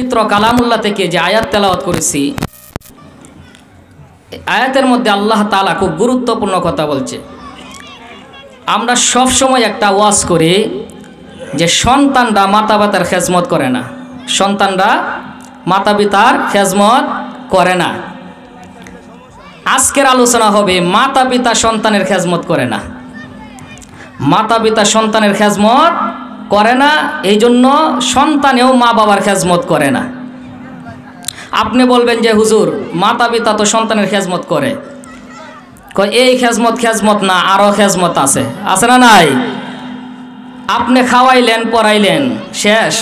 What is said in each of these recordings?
পবিত্র কালামুল্লাহ থেকে যে আয়াত তেলাওয়াত করেছি, আয়াতের মধ্যে আল্লাহ তাআলা খুব গুরুত্বপূর্ণ কথা বলছে। আমরা সব সময় একটা ওয়াজ করি যে সন্তানরা মাতা পিতার খেজমত করে না, সন্তানরা মাতা পিতার খেজমত করে না। আজকের আলোচনা হবে মাতা পিতা সন্তানের খেজমত করে না। মাতা পিতা সন্তানের খেজমত করে না, এই জন্য সন্তানেও মা বাবার খেজমত করে না। আপনি বলবেন যে হুজুর মাতা পিতা তো সন্তানের খেজমত করে, এই খেজমত না, আরও খেজমত আছে, আছে না নাই? আপনি খাওয়াইলেন পড়াইলেন শেষ,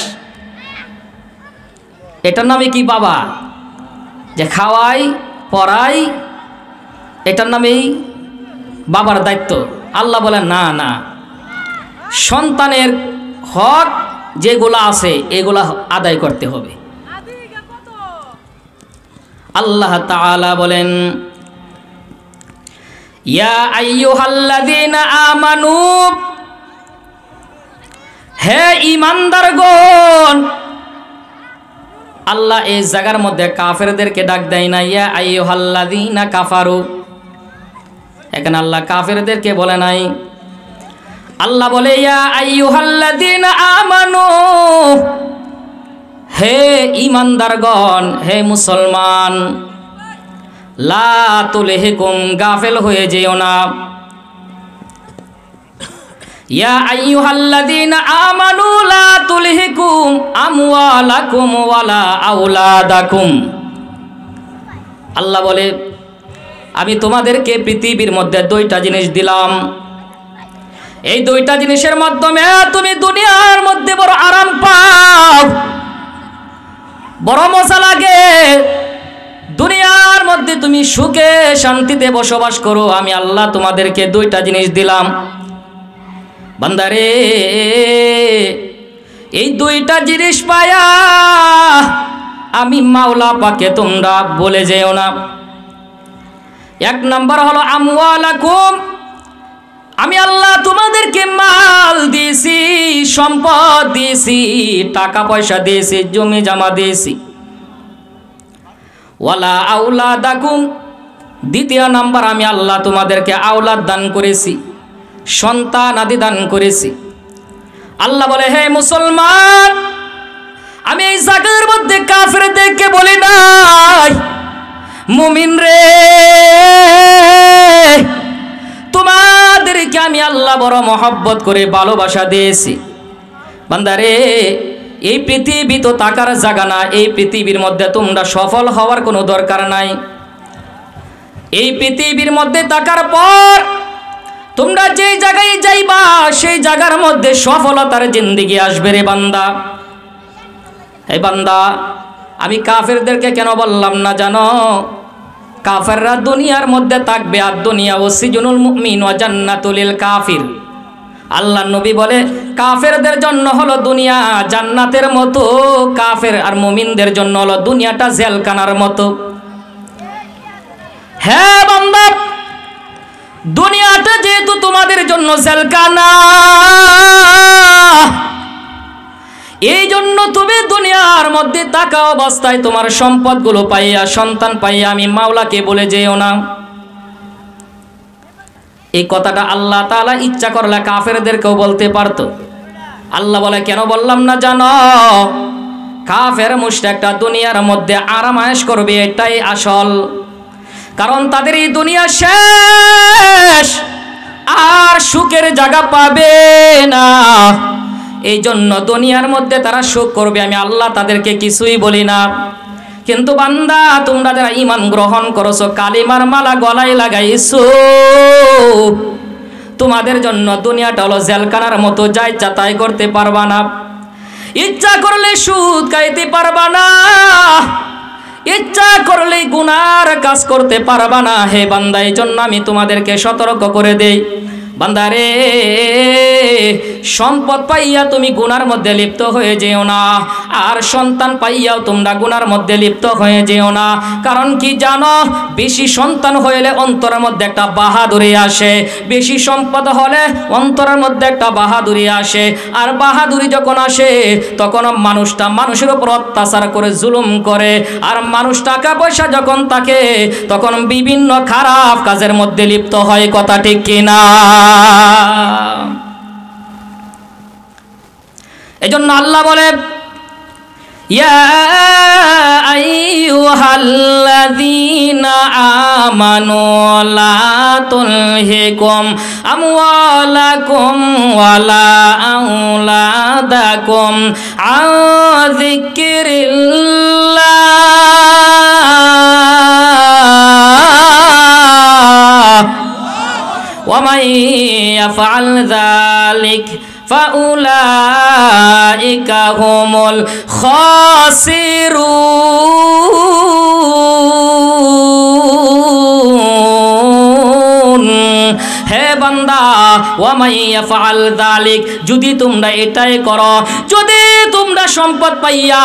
এটার নামে কি বাবা? যে খাওয়াই পড়াই এটার নামেই বাবার দায়িত্ব? আল্লাহ বলেন না না, সন্তানের হক যেগুলো আছে এগুলা আদায় করতে হবে। আল্লাহ তাআলা বলেন, ইয়া আইয়ুহাল্লাযীনা আমানু, হে ঈমানদারগণ। আল্লাহ এই জায়গার মধ্যে কাফেরদেরকে ডাক দেয় না ইয়া আইয়ুহাল্লাযীনা কাফারু, এখানে আল্লাহ কাফেরদেরকে বলে নাই। আল্লাহ বলে ইয়া আইয়ুহাল্লাযীনা আমানু, হে ঈমানদারগণ, হে মুসলমান। লা তুলহিকুম, গাফেল হয়ে যেও না। ইয়া আইয়ুহাল্লাযীনা আমানু লা তুলহিকুম আমওয়ালাকুম ওয়ালা আওলাদাকুম। আল্লাহ বলে আমি তোমাদেরকে পৃথিবীর মধ্যে দুইটা জিনিস দিলাম, এই দুইটা জিনিসের মাধ্যমে তুমি দুনিয়ার মধ্যে বড় আরাম পাও, বড় মজা লাগে, দুনিয়ার মধ্যে তুমি সুখে শান্তিতে বসবাস করো। আমি আল্লাহ তোমাদেরকে দুইটা জিনিস দিলাম। বান্দারে, এই দুইটা জিনিস পায়া আমি মাওলা পাকে তোমরা বলে যেও না। এক নাম্বার হলো আমওয়ালাকুম, আমি আল্লাহ তোমাদেরকে মাল দিয়েছি, সম্পদ দিয়েছি, টাকা পয়সা দিয়েছি, জমি জমা দিয়েছি। ওয়ালা আওলাদাকুম, দ্বিতীয় নাম্বার আমি আল্লাহ তোমাদেরকে আওলাদ দান করেছি, সন্তান আদি দান করেছি। আল্লাহ বলে হে মুসলমান, আমি এই জায়গার মধ্যে কাফেরদেরকে বলি নাই মুমিন রে, তোমাদেরকে আমি আল্লাহ বড় মহব্বত করে ভালোবাসা দিয়েছি। বান্দারে, এই পৃথিবী তো টাকার জায়গা না, এই পৃথিবীর মধ্যে তোমরা সফল হওয়ার কোনো দরকার নাই। এই পৃথিবীর মধ্যে থাকার পর তোমরা যেই জায়গায় যাইবা সেই জায়গার মধ্যে সফলতার জিন্দেগি আসবে রে বান্দা। এই বান্দা, আমি কাফেরদেরকে কেন বললাম না জানো? কাফেররা দুনিয়ার মধ্যে থাকবে, আর দুনিয়া ও সিজনুল মুমিন ওয়া জান্নাতুল লিল কাফির। আল্লাহ নবী বলে কাফেরদের জন্য হলো দুনিয়া জান্নাতের মতো, কাফের আর মুমিনদের জন্য হলো দুনিয়াটা জেলখানার মতো। হ্যাঁ বান্দা, দুনিয়াটা যেহেতু তোমাদের জন্য জেলখানা, এই জন্য তুমি দুনিয়ার মধ্যে থাকা অবস্থায় তোমার সম্পদগুলো পাইয়া, সন্তান পাইয়া আমি মাওলাকে বলে যেও না। এই কথাটা আল্লাহ তাআলা ইচ্ছা করলে কাফেরদেরকেও বলতে পারতো। আল্লাহ বলে কেন বললাম না জানো? কাফের মুশরিকটা দুনিয়ার মধ্যে আরাম আয়েশ করবে, এটাই আসল। কারণ তাদের এই দুনিয়া শেষ, আর সুখের জায়গা পাবে না, এই জন্য দুনিয়ার মধ্যে তারা সুখ করবে। আমি আল্লাহ তাদেরকে কিছুই বলি না। কিন্তু বান্দা, তোমরা যারা ঈমান গ্রহণ করেছো, কালিমার মালা গলায় লাগাইছো, তোমাদের জন্য দুনিয়াটা হলো জেলখানার মতো, যা ইচ্ছা তাই করতে পারবা না। ইচ্ছা করলে সুদ খাইতে পারবা না, ইচ্ছা করলেই গুনার কাজ করতে পারবা না। হে বান্দা, এই জন্য আমি তোমাদেরকে সতর্ক করে দেই, বান্দারে সম্পদ পাইয়া তুমি গুনার মধ্যে লিপ্ত হয়ে যেও না, আর সন্তান পাইয়াও তোমরা গুনার মধ্যে লিপ্ত হয়ে যেও না। কারণ কি জানো, বেশি সন্তান হইলে অন্তরের মধ্যে একটা বাহাদুরি আসে, বেশি সম্পদ হলে অন্তরের মধ্যে একটা বাহাদুরি আসে। আর বাহাদুরি যখন আসে তখন মানুষটা মানুষের উপর অত্যাচার করে, জুলুম করে। আর মানুষ টাকা পয়সা যখন থাকে তখন বিভিন্ন খারাপ কাজের মধ্যে লিপ্ত হয়। কথা ঠিক কিনা? এজন্য আল্লাহ বলে, ইয়া আইয়ুহাল্লাযীনা আমানু লা তুলহিকুম আমওয়ালাকুম ওয়ালা আওলাদাকুম আন যিকরিল্লাহ ওয়া মান ইয়াফআল যালিক ফাউলাইকা হুমুল খাসিরুন। হে বান্দা, ওয়া মান ইয়াফআল যালিক, যদি তোমরা এটাই করো, যদি তোমরা সম্পদ পাইয়া,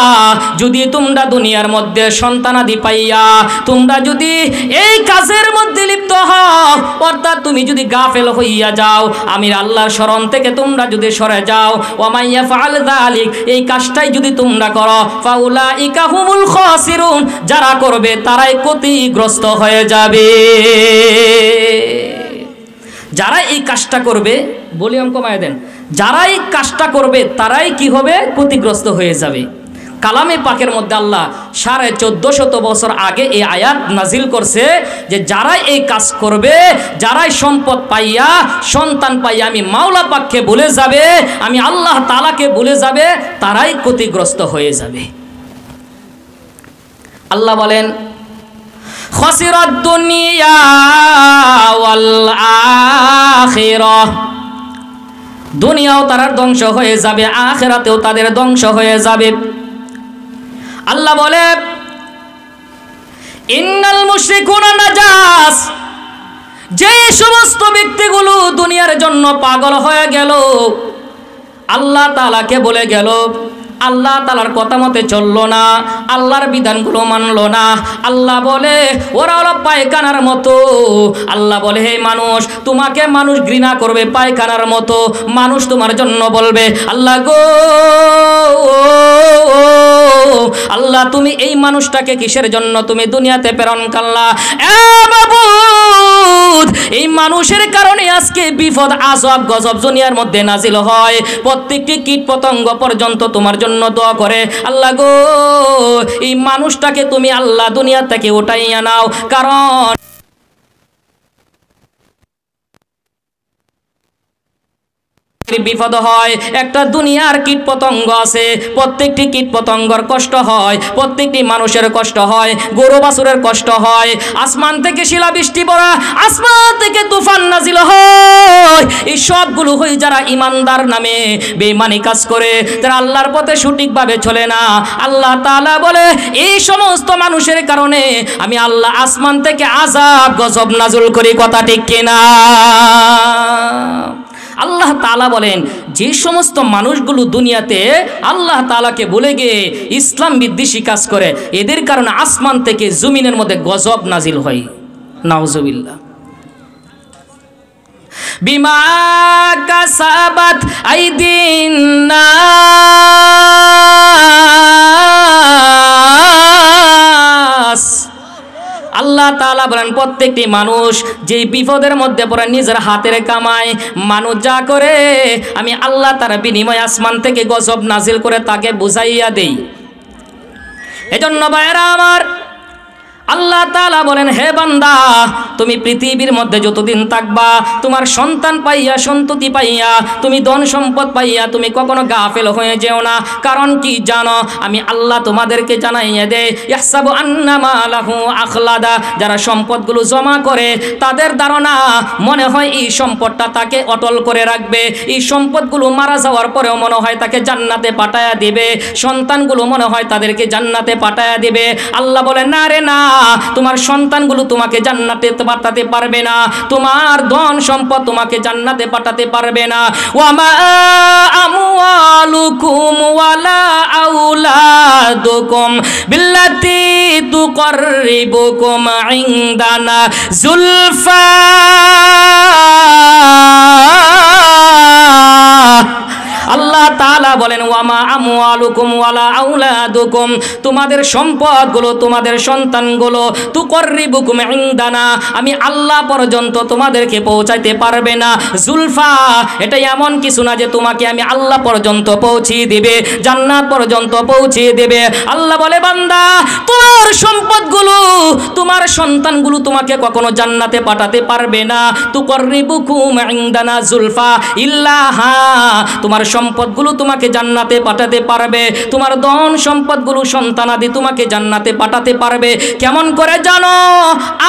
যদি তোমরা দুনিয়ার মধ্যে সন্তানাদি পাইয়া তোমরা যদি এই কাজের মধ্যে লিপ্ত হও, অর্থাৎ তুমি যদি গাফেল হইয়া যাও, আমি আল্লাহর শরণ থেকে তোমরা যদি সরে যাও, ওয়া মান ইয়াফআল যালিক, এই কাজটাই যদি তোমরা করো, ফাউলাইকা হুমুল খাসিরুন, যারা করবে তারাই ক্ষতিগ্রস্ত হয়ে যাবে। যারা এই কাজটা করবে, ভলিউম কমায় দেন, যারা এই কাজটা করবে তারাই কি হবে? ক্ষতিগ্রস্ত হয়ে যাবে। কালামে পাকের মধ্যে আল্লাহ 1450 বছর আগে এই আয়াত নাজিল করছে যে যারা এই কাজ করবে, যারাই সম্পদ পাইয়া সন্তান পাইয়া আমি মাওলা পাককে ভুলে যাবে, আমি আল্লাহ তাআলাকে ভুলে যাবে, তারাই ক্ষতিগ্রস্ত হয়ে যাবে। আল্লাহ বলেন, খাসিরাদ দুনিয়া ওয়াল আখিরাহ, দুনিয়াও তার ধ্বংস হয়ে যাবে, আখিরাতেও তাদের ধ্বংস হয়ে যাবে। আল্লাহ বলে, ইন্নাল মুশরিকুনা নাজাস, যে সমস্ত ব্যক্তিগুলো দুনিয়ার জন্য পাগল হয়ে গেল, আল্লাহ তাআলাকে বলে গেল, আল্লাহ তাআলার কথা মতে চললো না, আল্লাহর বিধানগুলো মানলো না, আল্লাহ বলে ওরা হলো পায়খানার মতো। আল্লাহ বলে, হে মানুষ, তোমাকে মানুষ ঘৃণা করবে পায়খানার মতো। মানুষ তোমার জন্য বলবে, আল্লাহ গো, আল্লাহ তুমি এই মানুষটাকে কিসের জন্য তুমি দুনিয়াতে প্রেরণ করলা? এ মাবুদ, এই মানুষের কারণে আজকে বিপদ, আযাব, গজব দুনিয়ার মধ্যে নাজিল হয়। প্রত্যেকটি কীট পতঙ্গ পর্যন্ত তোমার জন্য দোয়া করে, আল্লাহ গো, এই মানুষটাকে তুমি আল্লাহ দুনিয়া থেকে উঠাইয়া নাও। কারণ বিপদ হয়, একটা দুনিয়ার কীট পতঙ্গ আছে, প্রত্যেকটি কীট পতঙ্গর কষ্ট হয়, প্রত্যেকটি মানুষের কষ্ট হয়, গরু বাছুরের কষ্ট হয়। আসমান থেকে শিলাবৃষ্টি পড়া, আসমান থেকে তুফান নাজিল হয়, এই সবগুলো হয়ে যারা ইমানদার নামে বেঈমানি কাজ করে, তারা আল্লাহর পথে সঠিকভাবে চলে না। আল্লাহ তাআলা বলে, এই সমস্ত মানুষের কারণে আমি আল্লাহ আসমান থেকে আযাব গজব নাযিল করি। কথা ঠিক কিনা? আল্লাহ তাআলা বলেন, যে সমস্ত মানুষগুলো দুনিয়াতে আল্লাহ তাআলাকে ভুলে গিয়ে ইসলাম বিদ্বেষী কাজ করে, এদের কারণে আসমান থেকে জমিনের মধ্যে গজব নাজিল হয়। নাউজুবিল্লাহ। বিমা কাসাবাত আইদিন নাস, আল্লাহ তাআলা বলেন, প্রত্যেকটি মানুষ যে বিপদের মধ্যে পড়ে নিজের হাতের কামায়, মানুষ যা করে আমি আল্লাহ তার বিনিময়ে আসমান থেকে গজব নাজিল করে তাকে বুঝাইয়া দেই। এজন্য ভাইরা আমার, আল্লাহ তাআলা বলেন, হে বান্দা, তুমি পৃথিবীর মধ্যে যতদিন থাকবা, তোমার সন্তান পাইয়া, সন্ততি পাইয়া, তুমি ধন সম্পদ পাইয়া তুমি কখনো গাফেল হয়ে যেও না। কারণ কি জানো, আমি আল্লাহ তোমাদেরকে জানাইয়া দেই, ইয়াহসাবু আন্নামা লাহু আখলাদা, যারা সম্পদগুলো জমা করে তাদের ধারণা মনে হয় এই সম্পদটা তাকে অটল করে রাখবে, এই সম্পদগুলো মারা যাওয়ার পরেও মনে হয় তাকে জান্নাতে পাঠায়া দিবে, সন্তানগুলো মনে হয় তাদেরকে জান্নাতে পাঠায়া দিবে। আল্লাহ বলে, না রে না, তোমার সন্তানগুলো তোমাকে জান্নাতে পাঠাতে পারবে না, তোমার ধন সম্পদ তোমাকে জান্নাতে পাঠাতে পারবে না। ওয়ামা আমওয়ালুকুম ওয়ালা আউলাদুকুম বিল্লাতি তুকাররিবুকুম ইনদানা যুলফা। আল্লাহ তাআলা বলেন ওয়ামা আমওয়ালুকুম ওয়ালা আউলাদুকুম, তোমাদের সম্পদগুলো তোমাদের সন্তানগুলো তুকাররিবুকুম ইনদানা, আমি আল্লাহ পর্যন্ত তোমাদেরকে পৌঁছাইতে পারবে না। জুলফা, এটা এমন কিছু না যে তোমাকে আমি আল্লাহ পর্যন্ত পৌঁছিয়ে দেবে, জান্নাত পর্যন্ত পৌঁছিয়ে দেবে। আল্লাহ বলে বান্দা, তোমার সম্পদগুলো তোমার সন্তানগুলো তোমাকে কখনো জান্নাতে পাঠাতে পারবে না। তুকাররিবুকুম ইনদানা জুলফা ইল্লাহা, তোমার সম্পদগুলো তোমাকে জান্নাতে পাঠাতে পারবে, তোমার ধন সম্পদগুলো সন্তানাদি তোমাকে জান্নাতে পাঠাতে পারবে। কেমন করে জানো?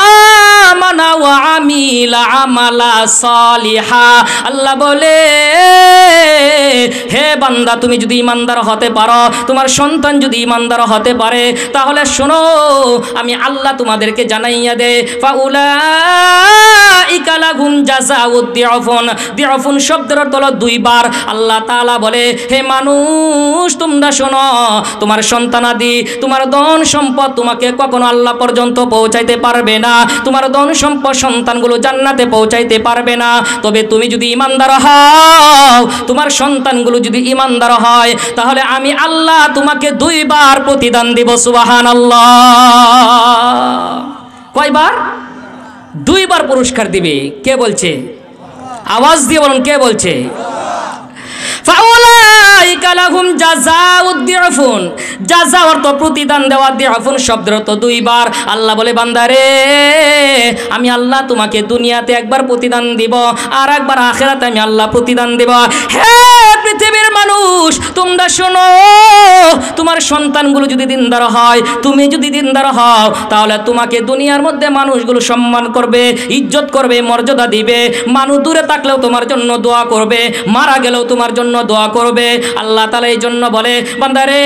আমানা ওয়া আমিলা আমালা সালিহা। আল্লাহ বলে হে বান্দা, তুমি যদি ইমানদার হতে পারো, তোমার সন্তান যদি ইমানদার হতে পারে, তাহলে শোনো আমি আল্লাহ তোমাদেরকে জানাইয়া দে ফাউলাইকা লাহুম জাযাউদ দিআফুন। দিআফুন শব্দের অর্থ হলো দুইবার। আল্লাহ তাআলা বলে হে মানুষ তোমরা শোনো, তোমার সন্তানাদি তোমার ধন সম্পদ তোমাকে কখনো আল্লাহ পর্যন্ত পৌঁছাইতে পারবে না, তোমার ধন সম্পদ সন্তানগুলো জান্নাতে পৌঁছাইতে পারবে না। তবে তুমি যদি ইমানদার হও, তোমার সন্তানগুলো যদি ইমানদার হয়, তাহলে আমি আল্লাহ তোমাকে দুইবার প্রতিদান দিব। সুবহানাল্লাহ। কয়বার? দুইবার পুরস্কার দিবে। কে বলছে? আওয়াজ দিয়ে বলুন, কে বলছে? ফাউলাইকা লাহুম জাযাউদ দিআফুন। জাযা অর্থ প্রতিদান দেওয়া, দিআফুন শব্দের অর্থ দুইবার। আল্লাহ বলে বান্দারে, আমি আল্লাহ তোমাকে দুনিয়াতে একবার প্রতিদান দিব, আর একবার আখিরাতে আমি আল্লাহ প্রতিদান দেব। হে পৃথিবীর মানুষ তোমরা শোনো, তোমার সন্তানগুলো যদি দিনদার হয়, তুমি যদি দিনদার হও, তাহলে তোমাকে দুনিয়ার মধ্যে মানুষগুলো সম্মান করবে, ইজ্জত করবে, মর্যাদা দিবে। মানুষ দূরে থাকলেও তোমার জন্য দোয়া করবে, মারা গেলেও তোমার জন্য দোয়া করবে। আল্লাহ তাআলা এই জন্য বলে বান্দারে,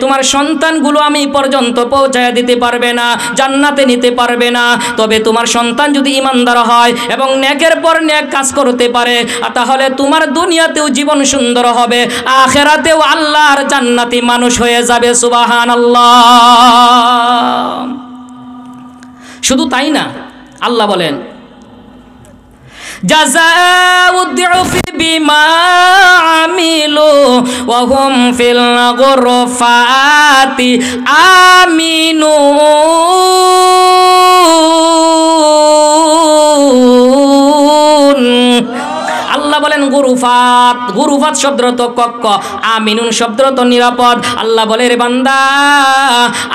তোমার সন্তানগুলো আমি পর্যন্ত পৌঁছায় দিতে পারবে না, জান্নাতে নিতে পারবে না। তবে তোমার সন্তান যদি ইমানদার হয় এবং নেকের পর নেক কাজ করতে পারে, তাহলে তোমার দুনিয়াতেও জীবন সুন্দর হবে, আখিরাতেও আল্লাহর জান্নাতি মানুষ হয়ে যাবে। সুবহানাল্লাহ। শুধু তাই না, আল্লাহ বলেন জাযাউদ দিআফি বিমা আমিলু ওয়া হুম ফিল গুরফাতি আমিনুন। আল্লাহ বলেন গুরুফাত, গুরুফাত শব্দের অর্থ কক্ষ, আমিনুন শব্দের অর্থ নিরাপদ। আল্লাহ বলে রে বান্দা,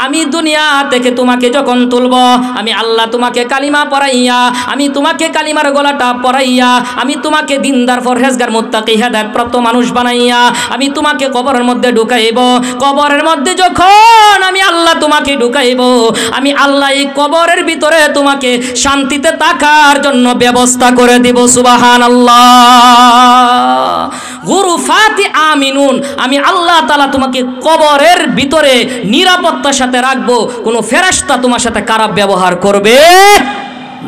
আমি দুনিয়া থেকে তোমাকে যখন তুলব, আমি আল্লাহ তোমাকে কালিমা পড়াইয়া, আমি তোমাকে কালিমার গলাটা পড়াইয়া, আমি তোমাকে দিনদার পরহেজগার মুত্তাকি হেদায়েত প্রাপ্ত মানুষ বানাইয়া আমি তোমাকে কবরের মধ্যে ঢুকাইব। কবরের মধ্যে যখন আমি আল্লাহ তোমাকে ঢুকাইব, আমি আল্লাহ এই কবরের ভিতরে তোমাকে শান্তিতে থাকার জন্য ব্যবস্থা করে দিব। সুবহানাল্লাহ। গুরুফাতি আমিনুন, আমি আল্লাহ তাআলা তোমাকে কবরের ভিতরে নিরাপত্তার সাথে রাখবো, কোনো ফেরেশতা তোমার সাথে খারাপ ব্যবহার করবে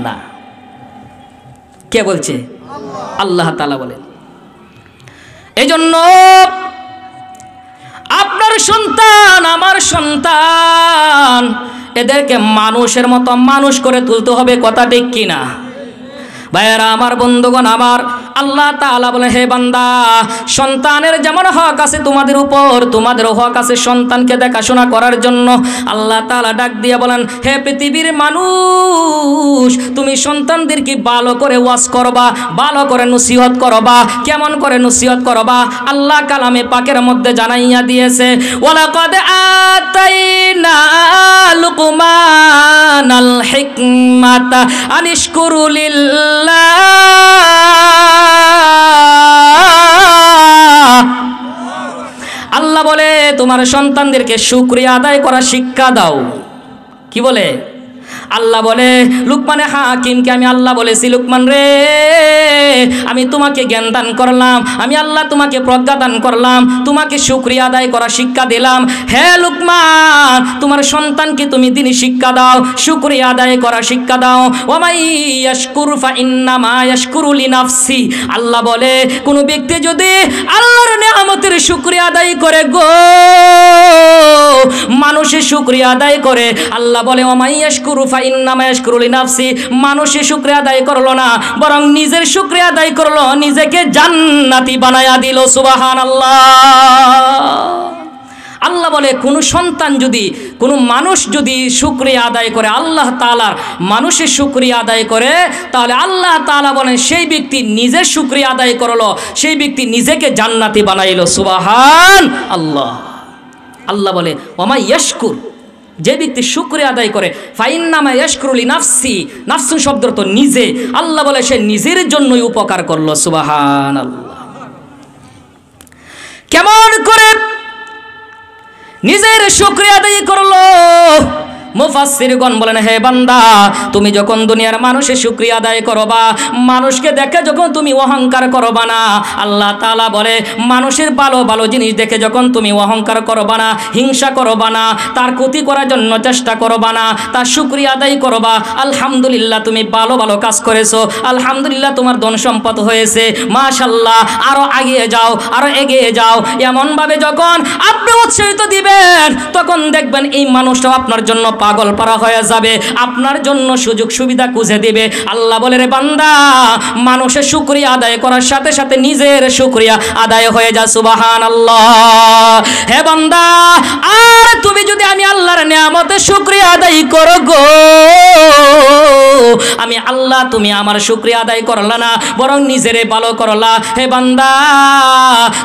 না। কে বলছে? আল্লাহ তাআলা বলেন। এই জন্য আপনার সন্তান, আমার সন্তান, এদেরকে মানুষের মতো মানুষ করে তুলতে হবে। কথা ঠিক কিনা ভাইয়েরা আমার, বন্ধুগণ আমার, আল্লাহ তাআলা বলে হে বান্দা, সন্তানের যেমন হক আছে তোমাদের উপর, তোমাদের হক আছে সন্তানকে দেখাশোনা করার জন্য। আল্লাহ তাআলা ডাক দিয়ে বলেন হে পৃথিবীর মানুষ, তুমি সন্তানদেরকে ভালো করে ওয়াজ করবা, ভালো করে নসিহত করবা। কেমন করে নসিহত করবা? আল্লাহ কালামে পাকের মধ্যে জানাইয়া দিয়েছে, ওয়ালাকাদ আতাইনা লুকমানাল হিকমাতা আনিশকুরু লিল্লাহ। আল্লাহ বলে তোমার সন্তানদেরকে শুকরিয়া আদায় করা শিক্ষা দাও। কি বলে? আল্লাহ বলে লুকমানে হাকিমকে, আমি আল্লাহ বলেছি লুকমান রে, আমি তোমাকে জ্ঞান দান করলাম, আমি আল্লাহ তোমাকে প্রজ্ঞা দান করলাম, তোমাকে শুকরিয়া আদায় করা শিক্ষা দিলাম। হে লুকমান, তোমার সন্তানকে তুমি দিনই শিক্ষা দাও, শুকরিয়া আদায় করা শিক্ষা দাও। ওয়ামাই ইয়াশকুরু ফা ইন্নামা ইয়াশকুরু লিনাফসি। আল্লাহ বলে কোন ব্যক্তি যদি আল্লাহর নিয়ামতের শুকরিয়া আদায় করে গো, মানুষের শুকরিয়া আদায় করে, আল্লাহ বলে ওয়ামাই ইয়াশকুরু ফা ইন্নামা ইয়াশকুরু লিনাফসি, মানুষের শুকরিয়া আদায় করলো না, বরং নিজের শুকরিয়া আদায় করলো, নিজেকে জান্নাতি বানায়া দিল। সুবহানাল্লাহ। আল্লাহ বলে কোন সন্তান যদি, কোন মানুষ যদি শুকরিয়া আদায় করে, আল্লাহ তাআলার মানুষের শুকরিয়া আদায় করে, তাহলে আল্লাহ তাআলা বলেন সেই ব্যক্তি নিজের শুকরিয়া আদায় করলো, সেই ব্যক্তি নিজেকে জান্নাতি বানাইল। সুবহান আল্লাহ। আল্লাহ বলে ওমা ইয়াশকুর, যে ব্যক্তি শুকরিয়া আদায় করে, ফাইন্নামা ইয়াশকুরু লিনাফসি, নাফসু শব্দ তো নিজে, আল্লাহ বলে সে নিজের জন্যই উপকার করলো। সুবহানাল্লাহ। কেমন করে নিজের শুকরিয়া আদায় করলো? মুফাসসিরগণ বলেন, হে বান্দা, তুমি যখন দুনিয়ার মানুষের শুকরিয়া আদায় করবা, মানুষকে দেখে যখন তুমি অহংকার করবা না, আল্লাহ তাআলা বলে মানুষের ভালো ভালো জিনিস দেখে যখন তুমি অহংকার করবা না, হিংসা করবা না, তার ক্ষতি করার জন্য চেষ্টা করবা না, তার শুকরিয়া আদায় করবা, আলহামদুলিল্লাহ তুমি ভালো ভালো কাজ করেছো, আলহামদুলিল্লাহ তোমার ধন সম্পদ হয়েছে, মাশাআল্লাহ, আরো এগিয়ে যাও, আরো এগিয়ে যাও, এমনভাবে যখন আপনি উৎসাহিত দিবেন, তখন দেখবেন এই মানুষটাও আপনার জন্য পাগল পারা হয়ে যাবে, আপনার জন্য সুযোগ সুবিধা খুঁজে দিবে। আল্লাহ বলে রে বান্দা, মানুষের শুকরিয়া আদায় করার সাথে সাথে নিজের শুকরিয়া আদায় হয়ে যায়। সুবহানাল্লাহ। হে বান্দা, আর তুমি যদি আমি আল্লাহর নিয়ামতের শুকরিয়া আদায় করো গো, আমি আল্লাহ, তুমি আমার শুকরিয়া আদায় করলা না, বরং নিজেরে ভালো করলা। হে বান্দা,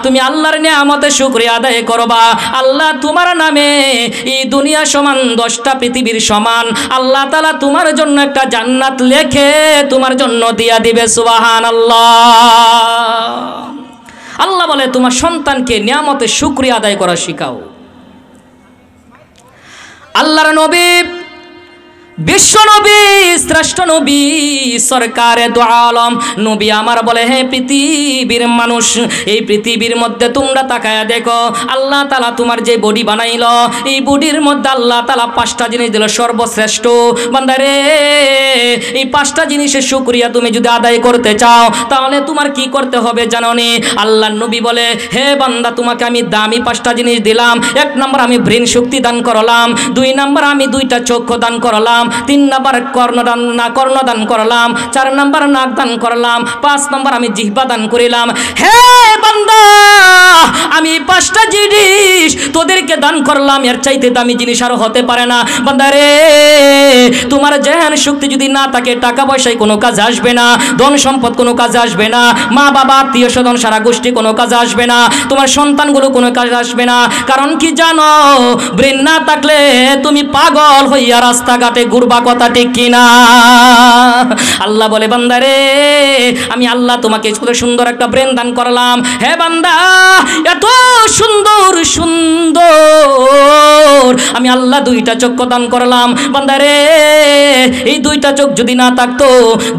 তুমি আল্লাহর নিয়ামতের শুকরিয়া আদায় করবা, আল্লাহ তোমার নামে এই দুনিয়া সমান 10টা পৃথিবীর সমান আল্লাহ তাআলা তোমার জন্য একটা জান্নাত লেখে তোমার জন্য দিয়া দিবে। সুবহানাল্লাহ। আল্লাহ বলে তোমার সন্তানকে নিয়ামতের শুকরিয়া আদায় করা শিখাও। আল্লাহর নবী, বিশ্ব নবী, শ্রেষ্ঠ নবী, সরকারে দু আলম নবী আমার বলে, হে পৃথিবীর মানুষ, এই পৃথিবীর মধ্যে তোমরা তাকায়া দেখো, আল্লাহ তাআলা তোমার যে বডি বানাইল, এই বডির মধ্যে আল্লাহ তাআলা 5টা জিনিস দিল সর্বশ্রেষ্ঠ। বান্দারে, এই 5টা জিনিসের শুকরিয়া তুমি যদি আদায় করতে চাও, তাহলে তোমার কি করতে হবে জানো নি? আল্লাহর নবী বলে, হে বান্দা, তোমাকে আমি দামি 5টা জিনিস দিলাম। 1 নম্বর আমি ব্রেন শক্তি দান করলাম, 2 নম্বর আমি 2টা চক্ষু দান করলাম, 3 নম্বর কর্ণ দান করলাম, 4 নম্বর নাক দান করলাম, 5 নম্বর আমি জিহ্বা দান করিলাম। হে বান্দা, আমি 5টা জিনিস তোদেরকে দান করলাম, এর চাইতে দামি জিনিস আর হতে পারে না। বান্দা রে, তোমার জেহান শক্তি যদি না থাকে, টাকা পয়সায় কোনো কাজে আসবে না, ধন সম্পদ কোনো কাজে আসবে না, মা বাবা আত্মীয় স্বজন সারা গোষ্ঠী কোনো কাজে আসবে না, তোমার সন্তানগুলো কোনো কাজে আসবে না। কারণ কি জানো? ব্রেন না থাকলে তুমি পাগল হইয়া রাস্তাঘাটে ঘুরবা, কথা ঠিক কিনা? আল্লাহ বলে, বান্দা রে, আমি আল্লাহ তোমাকে সুন্দর একটা ব্রেন দান করলাম। হে বান্দা, এত সুন্দর সুন্দর আমি আল্লাহ 2টা চক্ষু দান করলাম। বান্দা রে, এই 2টা চোখ যদি না থাকতো,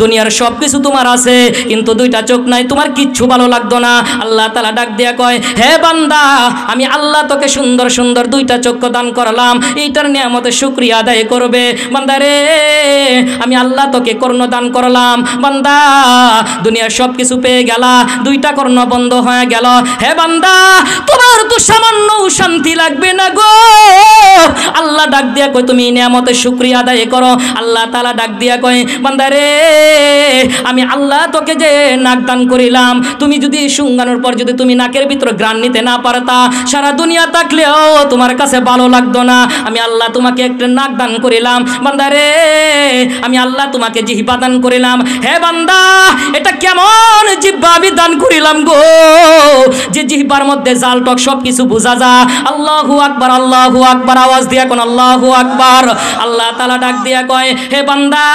দুনিয়ার সব কিছু তোমার আছে, কিন্তু 2টা চোখ নাই, তোমার কিচ্ছু ভালো লাগতো না। আল্লাহ তাআলা ডাক দিয়া কয়, হে বান্দা, আমি আল্লাহ তোকে সুন্দর সুন্দর 2টা চক্ষু দান করলাম, এইটার নিয়ামতের শুকরিয়া আদায় করবে। বান্দা রে, আমি আল্লাহ তোকে কর্ণ দান করলাম। বান্দা, দুনিয়ার সব কিছু পেয়ে গেলা, 2টা কর্ণ বন্ধ হয়ে গেল। হে বান্দা, তোমার তো সামান্য শান্তি লাগবে না গো। আল্লাহ ডাক দিয়া কয়, তুমি নিয়ামতের শুকরিয়া আদায় করো। আল্লাহ তাআলা ডাক দিয়া কয়, বান্দা রে, আমি আল্লাহ তোকে যে নাক দান করিলাম, তুমি যদি শুঙ্গানোর পর যদি তুমি নাকের ভিতরে ঘ্রাণ নিতে না পারতা, সারা দুনিয়া থাকলেও তোমার কাছে ভালো লাগতো না। আমি আল্লাহ তোমাকে একটা নাক দান করিলাম। বান্দা রে, আমি আল্লাহ তোমাকে জিহ্বা দান করিলাম। হে বান্দা, এটা কেমন জিহ্বা আমি দান করিলাম গো, যে জিহ্বার মধ্যে জাল টক সব কিছু বোঝা যায়। আল্লাহু আকবার, আল্লাহু আকবার, আওয়াজ দিয়া কোন আল্লাহু আকবার। আল্লাহ তাআলা ডাক দিয়া কয়, হে বান্দা,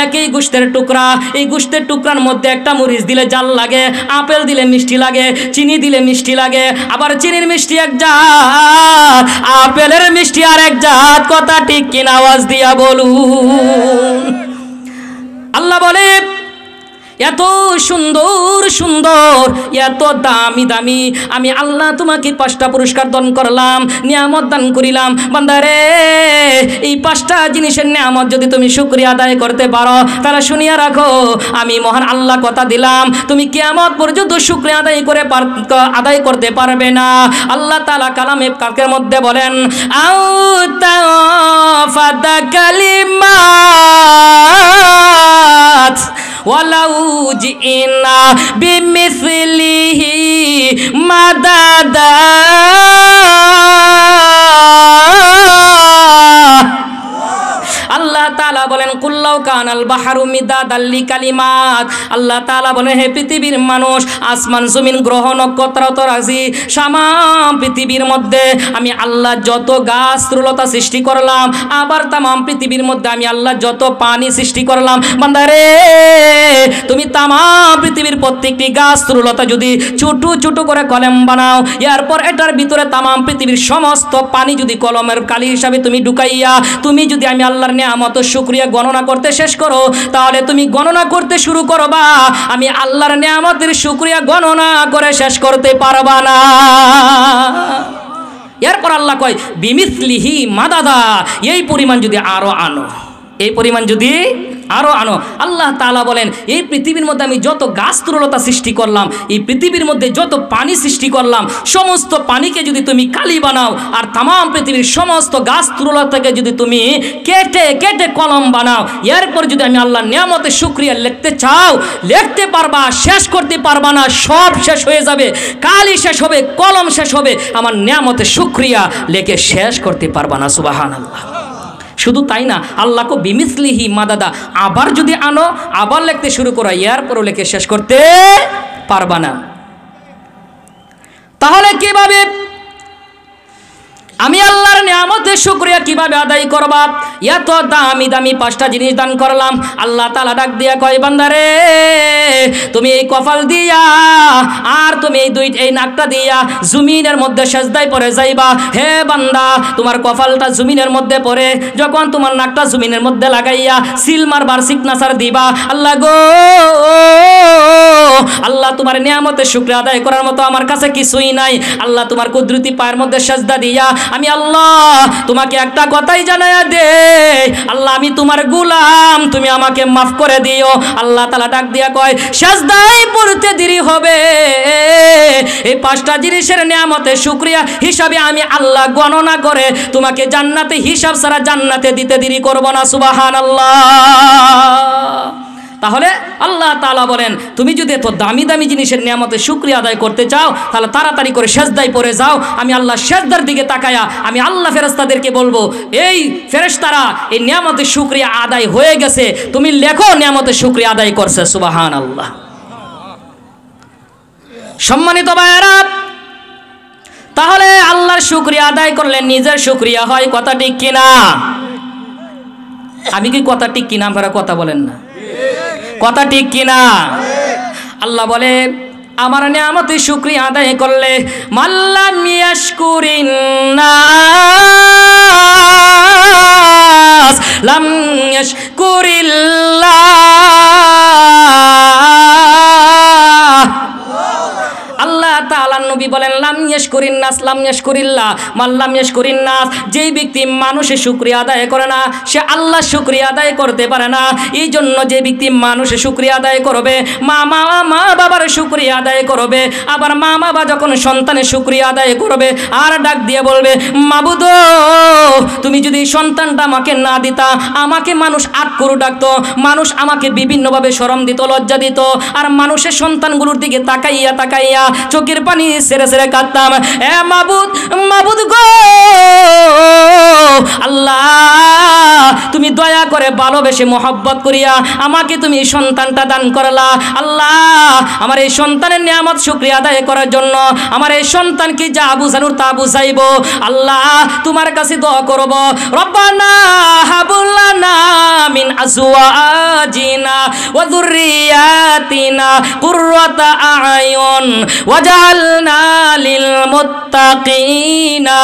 একই গোশতের টুকরা, এই গোশতের টুকরার মধ্যে একটা মরিচ দিলে জাল লাগে, আপেল দিলে মিষ্টি লাগে, চিনি দিলে মিষ্টি লাগে, আবার চিনির মিষ্টি এক জাত, আপেলের মিষ্টি আর এক জাত, কথা ঠিক কিনা আওয়াজ দিয়া বলুন। আল্লাহ বলে এত সুন্দর সুন্দর, এত দামি দামি আমি আল্লাহ তোমাকে 5টা পুরস্কার দান করলাম, নিয়ামত দান করিলাম। বান্দারে এই 5টা জিনিসের নিয়ামত যদি তুমি শুকরিয়া আদায় করতে পারো, তাহলে শুনিয়া রাখো আমি মহান আল্লাহ কথা দিলাম তুমি কিয়ামত পর্যন্ত শুকরিয়া আদায় করতে পারবে না। আল্লাহ তাআলা কালামে পাকের মধ্যে বলেন আও তাফাদা কালিমাত ওয়ালাউ জিনা বিমিসলিহি মাদাদা। আল্লাহ তাআলা বলেন কুল্লাউ কানাল বাহরু মিদাদাল লিকালিমাত। আল্লাহ তাআলা বলেন হে পৃথিবীর মানুষ, আসমান জমিন গ্রহ নক্ষত্র তরাজি সামাম পৃথিবীর মধ্যে আমি আল্লাহ যত গাছ তরুলতা সৃষ্টি করলাম, আবার তামাম পৃথিবীর মধ্যে আমি আল্লাহ যত পানি সৃষ্টি করলাম। বান্দারে তুমি তামাম পৃথিবীর প্রত্যেকটি গাছ তরুলতা যদি ছোট ছোট করে কলম বানাও, এরপর এটার ভিতরে তামাম পৃথিবীর সমস্ত পানি যদি কলমের কালি হিসাবে তুমি ঢুকাইয়া তুমি যদি আমি আল্লাহর নিয়ামত শুকরিয়া গণনা করতে শেষ করো, তাহলে তুমি গণনা করতে শুরু করবা, আমি আল্লাহর নিয়ামতের শুকরিয়া গণনা করে শেষ করতে পারবা না। এরপর আল্লাহ কয় বিমিসলিহি মাদাদা, এই পরিমাণ যদি আরো আনো, এই পরিমাণ যদি আরো আনো। আল্লাহ তাআলা বলেন এই পৃথিবীর মধ্যে আমি যত গাছ তরুলতা সৃষ্টি করলাম, এই পৃথিবীর মধ্যে যত পানি সৃষ্টি করলাম, সমস্ত পানিকে যদি তুমি কালি বানাও আর তামাম পৃথিবীর সমস্ত গাছ তরুলতাকে যদি তুমি কেটে কেটে কলম বানাও, এরপর যদি আমি আল্লাহর নিয়ামতের শুকরিয়া লিখতে চাও, লিখতে পারবা, শেষ করতে পারবা না, সব শেষ হয়ে যাবে, কালি শেষ হবে, কলম শেষ হবে, আমার নিয়ামতের শুকরিয়া লিখে শেষ করতে পারবা না। সুবহানাল্লাহ। শুধু তাই না, আল্লাহকে বিমিসলিহি মাদাদা, আবার যদি আনো, আবার লিখতে শুরু করো, এরপরও লিখে শেষ করতে পারবা না। তাহলে কিভাবে আমি আল্লাহর নিয়ামতের শুকরিয়া কিভাবে আদায় করবা? এত দামি দামি 5টা জিনিস দান করলাম। আল্লাহ তাআলা ডাক দিয়া কয় বান্দারে তুমি এই কপাল দিয়া আর তুমি এই নাকটা দিয়া জমিনের মধ্যে সেজদায় পড়ে যাইবা। হে বান্দা, তোমার কপালটা জমিনের মধ্যে পড়ে, যখন তোমার নাকটা জমিনের মধ্যে লাগাইয়া সিল মারবার সিগনেচার দিবা, আল্লাহ গো আল্লাহ তোমার নিয়ামতের শুকরিয়া আদায় করার মতো আমার কাছে কিছুই নাই। আল্লাহ তোমার কুদরতি পায়ের মধ্যে সেজদা দিয়া আমি আল্লাহ তোমাকে একটা কথাই জানায়া দে, আল্লাহ আমি তোমার গোলাম, তুমি আমাকে মাফ করে দিও। আল্লাহ তাআলা ডাক দিয়া কয় সেজদায় পড়তে দেরি হবে, এই 5টা জিনিসের নিয়ামতের শুকরিয়া হিসাবে আমি আল্লাহ গণনা করে তোমাকে জান্নাতে হিসাব ছাড়া জান্নাতে দিতে দেরি করব না। সুবহানাল্লাহ। তাহলে আল্লাহ তাআলা বলেন তুমি যদি এত দামি দামি জিনিসের নিয়ামতের শুকরিয়া আদায় করতে চাও, তাহলে তাড়াতাড়ি করে সেজদায় পড়ে যাও। আমি আল্লাহ সেজদার দিকে তাকায়া আমি আল্লাহ ফেরেশতাদেরকে বলবো, এই ফেরেশতারা এই নিয়ামতের শুকরিয়া আদায় হয়ে গেছে, তুমি লেখো নিয়ামতের শুকরিয়া আদায় করছে। সুবহানাল্লাহ। সম্মানিত ভাইয়েরা, তাহলে আল্লাহর শুকরিয়া আদায় করলে নিজের শুকরিয়া হয়, কথা ঠিক কিনা? আমি কি কথা ঠিক কিনা? আপনারা কথা বলেন না, কথা ঠিক কিনা? আল্লাহ বলে আমার নিয়ামতের শুকরিয়া আদায় করলে মাল্লাম ইয়াশকুরিন নাস লাম ইয়াশকুরিল্লাহ। আল্লাহ তাআলা নবী বলেন লাম ইয়াশকুরিন নাস লাম ইয়াশকুরিল্লাহ, মাল্লাম ইয়াশকুরিন নাস, যেই ব্যক্তি মানুষের শুকরিয়া আদায় করে না সে আল্লাহ শুকরিয়া আদায় করতে পারে না। এই জন্য যে ব্যক্তি মানুষের শুকরিয়া আদায় করবে, মা বাবার শুকরিয়া আদায় করবে, আবার মা বাবা যখন সন্তানের শুকরিয়া আদায় করবে আর ডাক দিয়ে বলবে মাবুদ তুমি যদি সন্তানটা আমাকে না দিতা, আমাকে মানুষ আটকুরু ডাকতো, মানুষ আমাকে বিভিন্নভাবে শরম দিত, লজ্জা দিত, আর মানুষের সন্তানগুলোর দিকে তাকাইয়া তাকাইয়া চোখের পানি সেরে সেরে কাঁদতাম। এ মাবুদ গো আল্লাহ তুমি দয়া করে ভালোবেসে মহব্বত করিয়া আমাকে তুমি সন্তানটা দান করলা। আল্লাহ আমার এই সন্তানের নিয়ামত শুকরিয়া আদায় করার জন্য আমার এই সন্তানকে যা বুঝানোর তা বুঝাইব। আল্লাহ তোমার কাছে দোয়া করব, রব্বানা হাবুলানা মিন আজওয়াজিনা ওয়া যুররিয়াতিনা কুররাতা আয়ুন ওয়াজআলনা লিল মুত্তাকিনা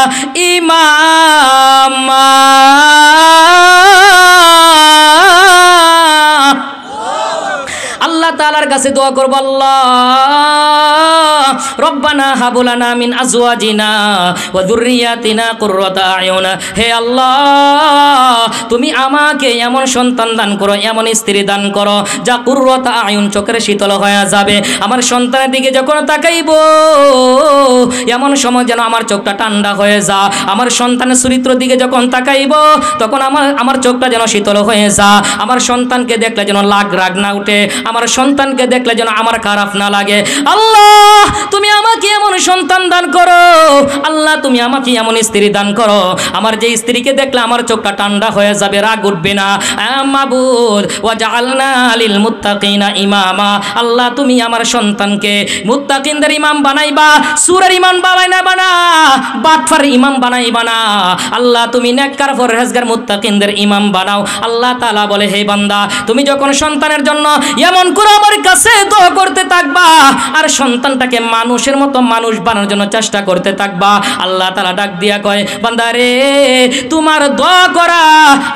ইমামা। কাছে দোয়া করব, আল্লাহ রব্বানা হাবুলানা মিন আজওয়াজিনা ওয়া যুররিয়াতিনা কুররাতা আয়ুন। হে আল্লাহ, তুমি আমাকে এমন সন্তান দান করো, এমন স্ত্রী দান করো যা কুররাতা আয়ুন, চোখের শীতল হয়ে যাবে। আমার সন্তানের দিকে যখন তাকাইব এমন সময় যেন আমার চোখটা ঠান্ডা হয়ে যা। আমার সন্তানের চরিত্রের দিকে যখন তাকাইব তখন আমার চোখটা যেন শীতল হয়ে যা। আমার সন্তানকে দেখলে যেন রাগ না উঠে, আমার সন্তানকে দেখলে যেন আমার খারাপ না লাগে। আল্লাহ তুমি আমাকে এমন সন্তান দান করো, আল্লাহ তুমি আমাকে এমন স্ত্রী দান করো আমার যে স্ত্রীকে দেখলে আমার চোখটা ঠান্ডা হয়ে যাবে, রাগ উঠবে না। মাবুদ ওয়াজআলনা লিল মুত্তাকিনা ইমামা, আল্লাহ তুমি আমার সন্তানকে মুত্তাকিনদের ইমাম বানাইবা, সূরার ইমাম বানা, বাটফার ইমাম বানাইবা না। আল্লাহ তুমি নেককার পরহেজগার মুত্তাকিনদের ইমাম বানাও। আল্লাহ তাআলা বলে, হে বান্দা তুমি যখন সন্তানের জন্য এমন করে আমার কাছে দোয়া করতে থাকবা আর সন্তানটাকে মানুষের মতো মানুষ বানানোর জন্য চেষ্টা করতে থাকবা, আল্লাহ তাআলা ডাক দিয়া কয়, বান্দা রে তোমার দোয়া করা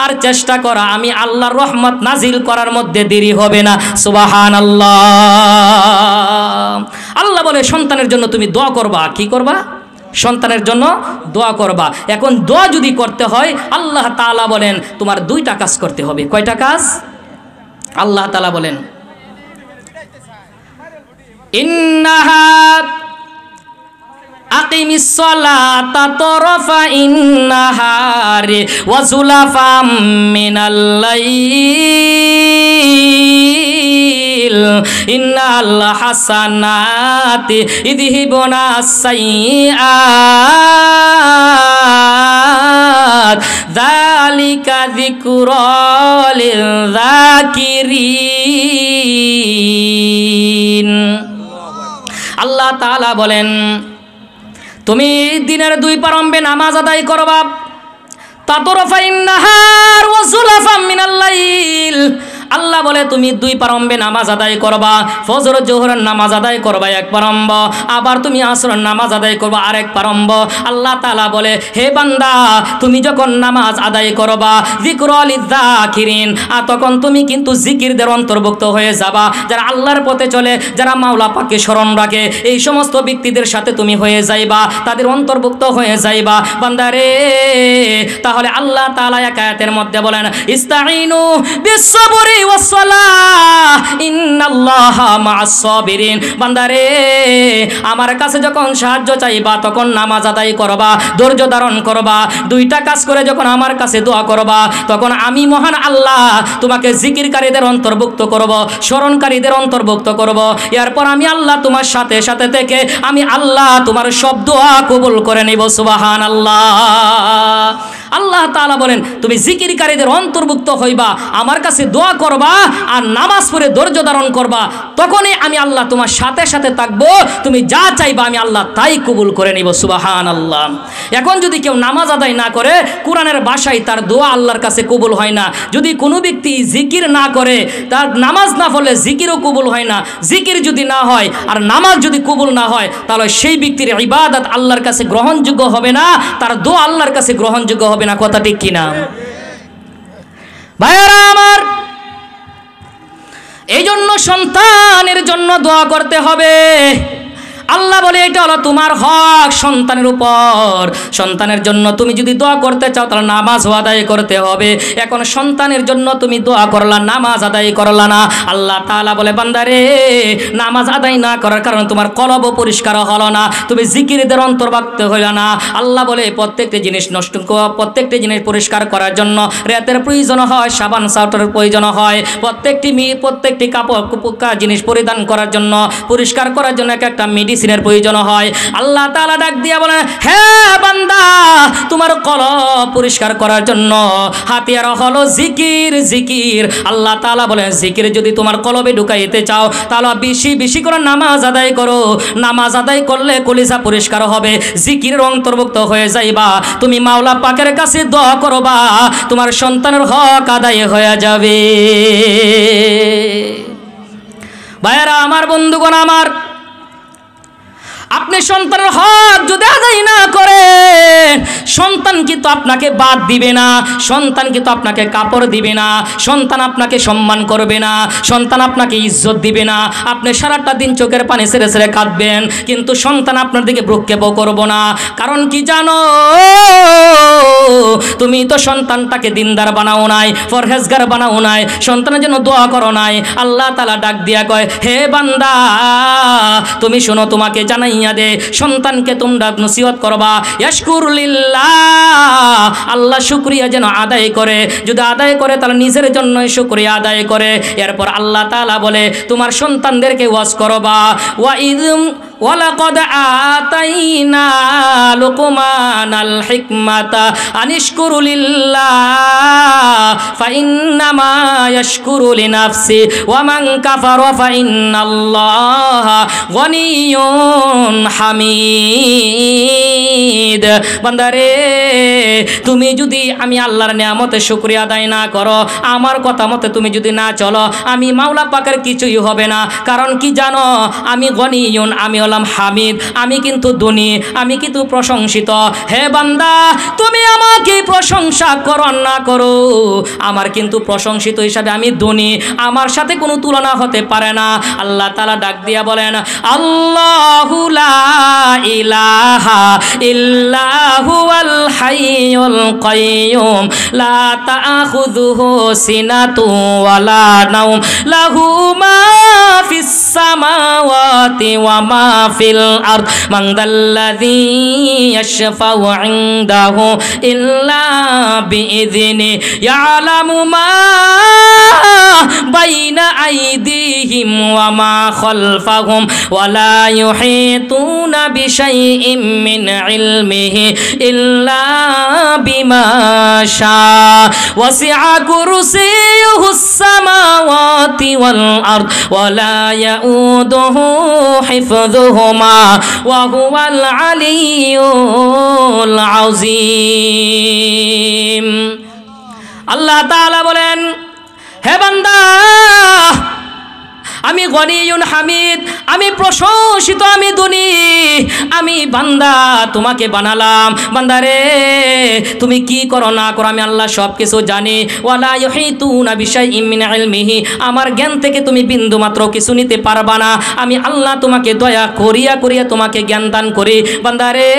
আর চেষ্টা করা আমি আল্লাহর রহমত নাজিল করার মধ্যে দেরি হবে না। সুবহানাল্লাহ। আল্লাহ বলে সন্তানের জন্য তুমি দোয়া করবা, কি করবা? সন্তানের জন্য দোয়া করবা। এখন দোয়া যদি করতে হয় আল্লাহ তাআলা বলেন তোমার দুইটা কাজ করতে হবে। কয়টা কাজ? আল্লাহ তাআলা বলেন, ইন্নাহা আকিমিস সালাতা তরফা ইন্নাহারি ওয়া যুলাফাম মিনাল লাইল ইন্নাল হাসানাতি ইযহিবুনা সাইয়্যাত যালিকা যিকরা লিল যাকিরিন। আল্লাহ তাআলা বলেন তুমি দিনের দুই প্রারম্ভে নামাজ আদায় করবা, তাতরফাইন নাহার ওয়া যুলাফাম মিনাল লাইল। আল্লাহ বলে তুমি দুই প্রারম্ভে নামাজ আদায় করবা, ফজর জোহরের নামাজ আদায় করবা এক প্রারম্ভ, আবার তুমি আসরের নামাজ আদায় করবা আরেক প্রারম্ভ। আল্লাহ তাআলা বলে, হে বান্দা তুমি যখন নামাজ আদায় করবা যিকরা লিয-যাকিরিন, তখন তুমি কিন্তু জিকিরদের অন্তর্ভুক্ত হয়ে যাবা। যারা আল্লাহর পথে চলে, যারা মাওলা পাককে স্মরণ রাখে, এই সমস্ত ব্যক্তিদের সাথে তুমি হয়ে যাইবা, তাদের অন্তর্ভুক্ত হয়ে যাইবা। বান্দারে তাহলে আল্লাহ তাআলা এক আয়াতের মধ্যে বলেন, ইস্তাঈনু বিস-সাবরি ওয়াস-সালাহ ইন্নাল্লাহা মা'আস-সাবিরিন। বান্দারে আমার কাছে যখন সাহায্য চাইবা তখন নামাজ আদায় করবা, ধৈর্য ধারণ করবা, দুইটা কাজ করে যখন আমার কাছে দোয়া করবা তখন আমি মহান আল্লাহ তোমাকে জিকিরকারীদের অন্তর্ভুক্ত করব, স্মরণকারীদের অন্তর্ভুক্ত করব। এরপর আমি আল্লাহ তোমার সাথে সাথে থেকে আমি আল্লাহ তোমার সব দোয়া কবুল করে নিব। সুবহানাল্লাহ। আল্লাহ তাআলা বলেন তুমি জিকিরকারীদের অন্তর্ভুক্ত হইবা, আমার কাছে দোয়া করবা আর নামাজ পড়ে ধৈর্য ধারণ করবা, তখনই আমি আল্লাহ তোমার সাথে সাথে থাকবো, তুমি যা চাইবা আমি আল্লাহ তাই কবুল করে নিব। সুবহানাল্লাহ। এখন যদি কেউ নামাজ আদায় না করে, কোরআনের ভাষায় তার দোয়া আল্লাহর কাছে কবুল হয় না। যদি কোনো ব্যক্তি জিকির না করে, তার নামাজ না পড়লে জিকিরও কবুল হয় না। জিকির যদি না হয় আর নামাজ যদি কবুল না হয় তাহলে সেই ব্যক্তির ইবাদত আল্লাহর কাছে গ্রহণযোগ্য হবে না, তার দোয়া আল্লাহর কাছে গ্রহণযোগ্য হবে না। কথা ঠিক কিনা ভাইরা আমার? এই জন্য সন্তানের জন্য দোয়া করতে হবে। আল্লাহ বলে এটা হলো তোমার হক সন্তানের উপর। সন্তানের জন্য তুমি যদি দোয়া করতে চাও তাহলে নামাজ আদায় করতে হবে। এখন সন্তানের জন্য তুমি দোয়া করলা, নামাজ আদায় করলা না, আল্লাহ তাআলা বলে বান্দারে নামাজ আদায় না করার কারণে তোমার কলব পরিষ্কার হলো না, তুমি জিকিরদের অন্তর্ভুক্ত হইল না। আল্লাহ বলে প্রত্যেকটি জিনিস নষ্ট, প্রত্যেকটি জিনিস পরিষ্কার করার জন্য রেতের প্রয়োজন হয়, সাবান সাউটারের প্রয়োজন হয়, প্রত্যেকটি কাপড় জিনিস পরিধান করার জন্য, পরিষ্কার করার জন্য এক একটা মেডিসিনের প্রয়োজন হয়। আল্লাহ তাআলা ডাক দিয়া বলেন, হে বান্দা তোমার কলব পরিষ্কার করার জন্য হাতিয়ার হলো জিকির। জিকির আল্লাহ তাআলা বলেন জিকির যদি তোমার কলবে ঢুকাইতে চাও তাহলে বেশি বেশি করে নামাজ আদায় করো। নামাজ আদায় করলে কলিজা পরিষ্কার হবে, জিকিরের অন্তর্ভুক্ত হয়ে যাইবা। তুমি মাওলা পাকের কাছে দোয়া করবা, তোমার সন্তানের হক আদায় হয়ে যাবে। ভাইয়েরা আমার, বন্ধুগণ আমার, আপনি সন্তানের হক যদি আদায় না করেন, সন্তান কিন্তু আপনাকে বাদ দিবে না, সন্তান কিন্তু আপনাকে কাপড় দিবে না, সন্তান আপনাকে সম্মান করবে না, সন্তান আপনাকে ইজ্জত দিবে না। আপনি সারাটা দিন চোখের পানি ছেড়ে ছেড়ে কাঁদবেন, কিন্তু সন্তান আপনার দিকে ভ্রুক্ষেপও করবো না। কারণ কি জানো, তুমি তো সন্তানটাকে দিনদার বানাও নাই, পরহেজগার বানাও নাই, সন্তানের জন্য দোয়া করো নাই। আল্লাহ তাআলা ডাক দিয়া কয়, হে বান্দা তুমি শোনো, তোমাকে জানাইয়া দে, সন্তানকে তোমরা নসিহত করবা। ইয়াশকুরুলিল্লাহ, আল্লাহ শুকরিয়া যেন আদায় করে, যদি আদায় করে তাহলে নিজের জন্যই শুকরিয়া আদায় করে। এরপর আল্লাহ তাআলা বলে তোমার সন্তানদেরকে ওয়াজ করবা। ওয়ালাকাদ আতাইনা লুকমানাল হিকমাতা আনিশকুরু লিল্লাহ ফাইন্নামা ইয়াশকুরু লিনাফসি ওয়া মান কাফারা ফাইন্নাল্লাহা গনিয়্যুন হামিদ। বান্দারে, তুমি যদি আমি আল্লাহর নিয়ামতে শুকরিয়া আদায় না করো, আমার কথা মতে তুমি যদি না চলো, আমি মাওলা পাকের কিছুই হবে না। কারণ কি জানো, আমি গনিয়ুন, আমি হলাম হামিদ, আমি কিন্তু ধনী, আমি কিন্তু প্রশংসিত। হে বান্দা, তুমি আমাকে প্রশংসা করো না করো, আমার কিন্তু প্রশংসিত হিসাবে আমি ধনী, আমার সাথে কোনো তুলনা হতে পারে না। আল্লাহ তাআলা ডাক দিয়া বলেন, আল্লাহু লা ইলাহা ইল্লা হুয়াল হাইয়ুল কাইয়্যুম লা তাখুযুহু সিনাতু ওয়ালা নাওম লাহু মা ফিস সামাওয়াতি ওয়া মা ফিল আরদ মান যাল্লাযী ইয়াশফাউ ইনদাহু ইল্লা বিইযনি ইয়ালামু মা বাইনা আইদিহিম ওয়া মা খালফাহুম ওয়া লা ইউহিতুনা বিশাইইম মিন ইলমিহি ইল্লা বিমা শাআ ওয়াসি'a কুরসিয়ুহুস সামাওয়াতি ওয়াল আরদ ওয়া লা ইয়াউদুহু হিফযুহুমা ওয়া হুয়াল আলিয়্যুল আযীম। আল্লাহ তাআলা বলেন, হে বান্দা, আমি গনিয়ুন হামিদ, আমি প্রশংসিত, আমি ধনী, আমি বান্দা তোমাকে বানালাম। বান্দারে, তুমি কি করো না করো আমি আল্লাহ সব কিছু জানি। ওয়ালা ইউহিতুনা বিশাইইম মিন ইলমিহি, আমার জ্ঞান থেকে তুমি বিন্দু মাত্র কিছু নিতে পারবা না। আমি আল্লাহ তোমাকে দয়া করিয়া করিয়া তোমাকে জ্ঞান দান করি। বান্দারে,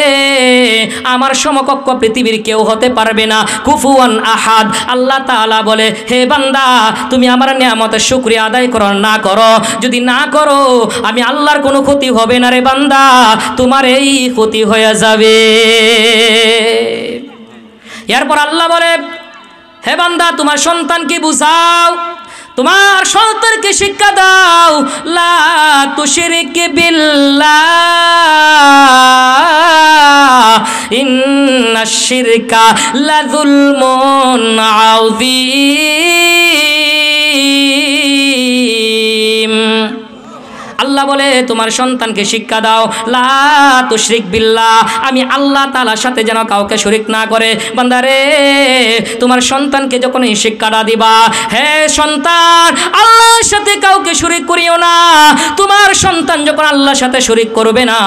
আমার সমকক্ষ পৃথিবীর কেউ হতে পারবে না, কুফুয়ান আহাদ। আল্লাহ তাআলা বলে, হে বান্দা, তুমি আমার নিয়ামতের শুকরিয়া আদায় করো না করো, যদি না করো আমি আল্লাহর কোনো ক্ষতি হবে না রে বান্দা, তোমার এই ক্ষতি হয়ে যাবে। এরপর আল্লাহ বলে, হে বান্দা, তোমার সন্তানকে বুঝাও, তোমার সন্তানকে শিক্ষা দাও, লা তুশরিক বিল্লাহ ইন্নাশ শিরকা লাযুলমুন আযীম। আল্লাহ বলে, তোমার সন্তানকে শিক্ষা দাও, লা তুশরিক বিল্লাহ, আমি আল্লাহ তাআলার সাথে যেন কাউকে শরীক না করে। বান্দারে, তোমার সন্তানকে যখন এই শিক্ষাটা দিবা, হে সন্তান, আল্লাহর সাথে কাউকে শরীক করিও না। তোমার সন্তান যখন আল্লাহর সাথে শরীক করবে না,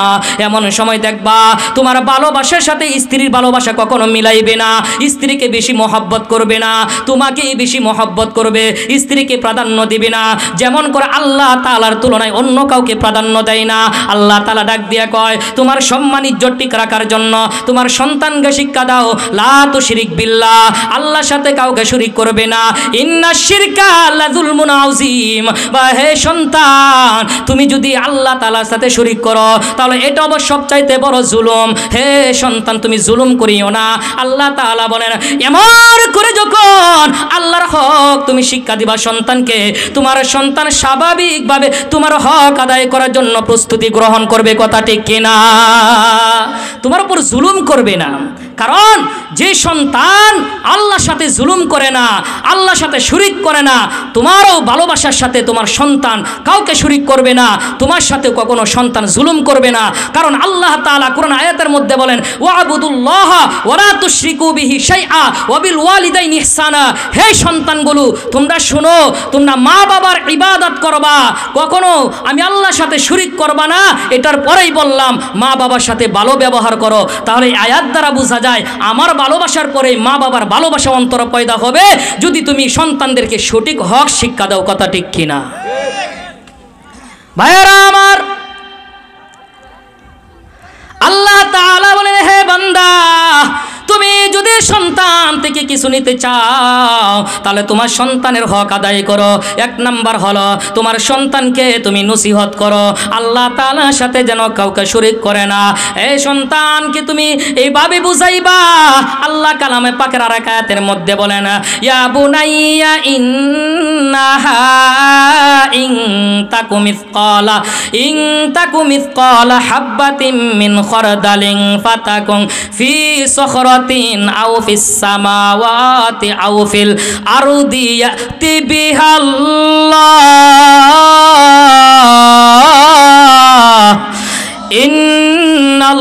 এমন সময় দেখবা তোমার ভালোবাসার সাথে স্ত্রীর ভালোবাসা কখনো মিলাইবে না, স্ত্রীকে বেশি মহব্বত করবে না, তোমাকেই বেশি মহব্বত করবে, স্ত্রীকে প্রাধান্য দিবে না। যেমন করে আল্লাহ তাআলার তুলনায় অন্য কাউকে প্রাধান্য দেয় না। আল্লাহ তাআলা ডাক দিয়া কয়, তোমার সম্মান ইজ্জত ঠিক রাখার জন্য তোমার সন্তানকে শিক্ষা দাও, লা তুশরিক বিল্লাহ, আল্লাহর সাথে কাউকে শরীক করবে না, ইন্নাশ শিরকা লাযুলমুন আযীম। বা হে সন্তান, তুমি যদি আল্লাহ তাআলার সাথে শরীক করো তাহলে এটা অবশ্য সবচাইতে বড় জুলুম। হে সন্তান, তুমি জুলুম করিও না। আল্লাহ তাআলা বলেন, এমন করে যখন আল্লাহর হক তুমি শিক্ষা দিবা সন্তানকে, তোমার সন্তান স্বাভাবিকভাবে তোমার হক আদায় করার জন্য প্রস্তুতি গ্রহণ করবে। কথা ঠিক কিনা? তোমার উপর জুলুম করবে না। কারণ যে সন্তান আল্লাহর সাথে জুলুম করে না, আল্লাহর সাথে শরিক করে না, তোমারও ভালোবাসার সাথে তোমার সন্তান কাউকে শরিক করবে না, তোমার সাথে কখনো সন্তান জুলুম করবে না। কারণ আল্লাহ তাআলা কোরআন আয়াতের মধ্যে বলেন ওয়াবুদুল্লাহ ওয়ালা তুশরিকু বিহি শাইআ ওয়া বিল ওয়ালিদাইনি ইহসানা। হে সন্তানগুলো, তোমরা শোনো, তোমরা মা বাবার ইবাদত করবা, কখনো আমি আল্লাহর সাথে শরিক করবা না। এটার পরেই বললাম মা বাবার সাথে ভালো ব্যবহার করো। তাহলে এই আয়াত দ্বারা বোঝা যায় আমার ভালোবাসার পরে মা বাবার ভালোবাসা অন্তর পয়দা হবে যদি তুমি সন্তানদেরকে সঠিক হক শিক্ষা দাও। কথা ঠিক কিনা ভাইয়েরা আমার? আল্লাহ তাআলা বলেন, হে বান্দা, তুমি যদি সন্তান থেকে কিছু নিতে চাও তাহলে তোমার সন্তানের হক আদায় করো। এক নাম্বার হলো তোমার সন্তানকে তুমি নসিহত করো আল্লাহ তাআলার সাথে যেন কাউকে শরিক করে না। এই সন্তানকে তুমি এইভাবে বুঝাইবা। আল্লাহ কালামে পাকের আর এক আয়াতের মধ্যে বলেন ইয়া বুনাইয়া ইন্নাহা ইন তাকু মিসকালা হাব্বাতিন মিন খরদালিন ফাতাকুন ফি সখরাতিন আও ফিস সামাওয়াতি আও ফিল আরদি ইয়াতি বিহাল্লাহ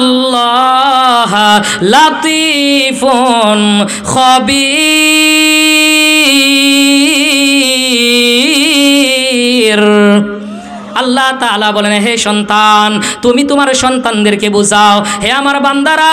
ইন্নাল্লাহা লাতীফুন খবীর। আল্লাহ তাআলা বলেন, হে সন্তান, তুমি তোমার সন্তানদেরকে বোঝাও। হে আমার বান্দারা,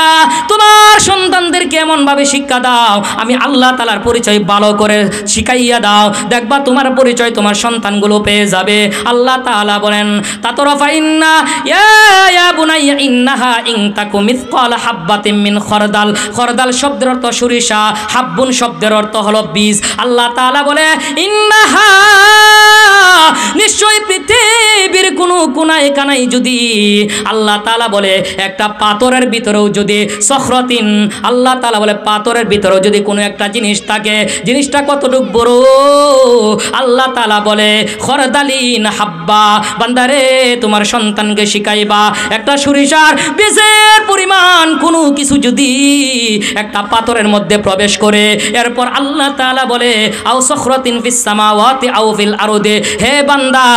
তোমার সন্তানদেরকে এমনভাবে শিক্ষা দাও, আমি আল্লাহ তাআলার পরিচয় ভালো করে শিখাইয়া দাও, দেখবা তোমার পরিচয় তোমার সন্তানগুলো পেয়ে যাবে। আল্লাহ তাআলা বলেন তাতরাফা ইন্না ইয়া বুনাইয়া ইন্নাহা ইন তাকু মিসকালা হাব্বাতিন মিন খরদাল। খরদাল শব্দের অর্থ সরিষা, হাব্বুন শব্দের অর্থ হলো বীজ। আল্লাহ তাআলা বলে ইন্নাহা, নিশ্চয়ই পৃথিবীর কোনো কোনায় কানায় যদি আল্লাহ তাআলা বলে একটা পাথরের ভিতরেও যদি সখরাতিন, আল্লাহ তাআলা বলে পাথরের ভিতরেও যদি কোনো একটা জিনিস থাকে, জিনিসটা কতটুকু বড়, আল্লাহ তাআলা বলে খরদালিন হাব্বা। বান্দারে, তোমার সন্তানকে শিখাইবা একটা সরিষার বীজের পরিমাণ কোনো কিছু যদি একটা পাথরের মধ্যে প্রবেশ করে, এরপর আল্লাহ তাআলা বলে আও সখরাতিন ফিস সামাওয়াতি আও ফিল আরদি। হে বান্দা,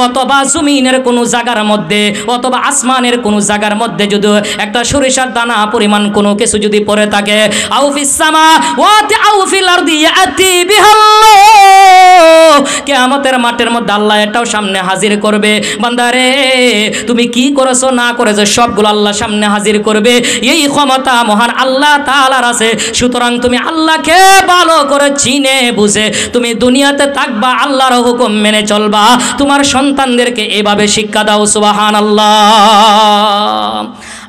অথবা জমিনের কোনো জায়গার মধ্যে অথবা আসমানের কোনো জায়গার মধ্যে যদি একটা সরিষার দানা পরিমাণ কোনো কিছু যদি পড়ে থাকে, আও ফিস সামাওয়াতি আও ফিল আরদি ইয়াতি বিহাল্লাহ, কিয়ামতের মাঠের মধ্যে আল্লাহ এটাও সামনে হাজির করবে। বান্দারে, তুমি কি করেছো না করেছো সবগুলো আল্লাহ সামনে হাজির করবে। এই ক্ষমতা মহান আল্লাহ তাআলার আছে। সুতরাং তুমি আল্লাহকে ভালো করে চিনে বুঝে তুমি দুনিয়াতে থাকবা, আল্লাহর হুকুম মেনে চলবা। তোমার সন্তানদেরকে এভাবে শিক্ষা দাও। সুবহানাল্লাহ।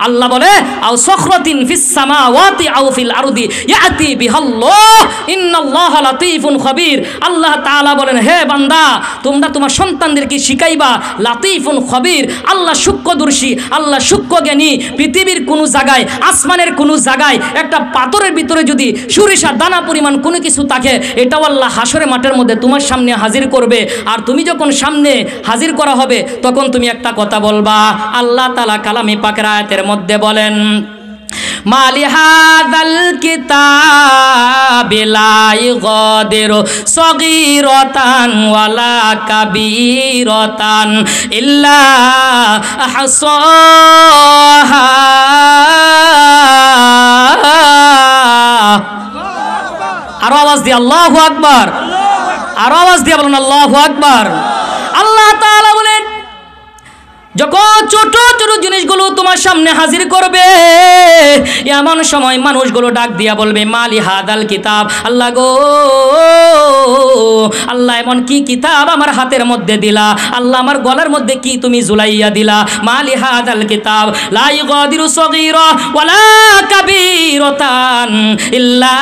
আল্লাহ বলে আও সখরাতিন ফিস সামাওয়াতি আও ফিল আরদি ইয়াতি বিহাল্লাহ ইন্নাল্লাহা লাতীফুন খবীর। আল্লাহ তাআলা বলেন, হে বান্দা, তোমরা তোমার সন্তানদেরকে শিখাইবা লাতীফুন খবীর। আল্লাহ সূক্ষ্মদর্শী, আল্লাহ সূক্ষ্মজ্ঞানী। পৃথিবীর কোনো জায়গায়, আসমানের কোনো জায়গায় একটা পাথরের ভিতরে যদি সরিষার দানা পরিমাণ কোনো কিছু থাকে, এটাও আল্লাহ হাসরের মাঠের মধ্যে তোমার সামনে হাজির করবে। আর তুমি যখন সামনে হাজির করা হবে তখন তুমি একটা কথা বলবা। আল্লাহ তাআলা কালামে পাকের আয়াতের মধ্যে বলেন মালি হাযাল কিতাবি লা ইগাদিরু সগীরাতান ওয়ালা কাবীরাতান ইল্লা আহসাহা। আর আওয়াজ দিয়ে আল্লাহু আকবার, আর আওয়াজ দিয়ে বলুন আল্লাহু আকবার। আল্লাহ তাআলা বলেন, যখন ছোট ছোট জিনিসগুলো তোমার সামনে হাজির করবে, এমন সময় মানুষগুলো ডাক দিয়া বলবে মালি হাদাল কিতাব। আল্লাহ গো, আল্লাহ এমন কি কিতাব আমার হাতের মধ্যে দিলা? আল্লাহ আমার গলার মধ্যে কি তুমি ঝুলাইয়া দিলা? মালি হাদাল কিতাব লা ইগাদিরু সগীরা ওয়ালা কাবীরাতান ইল্লা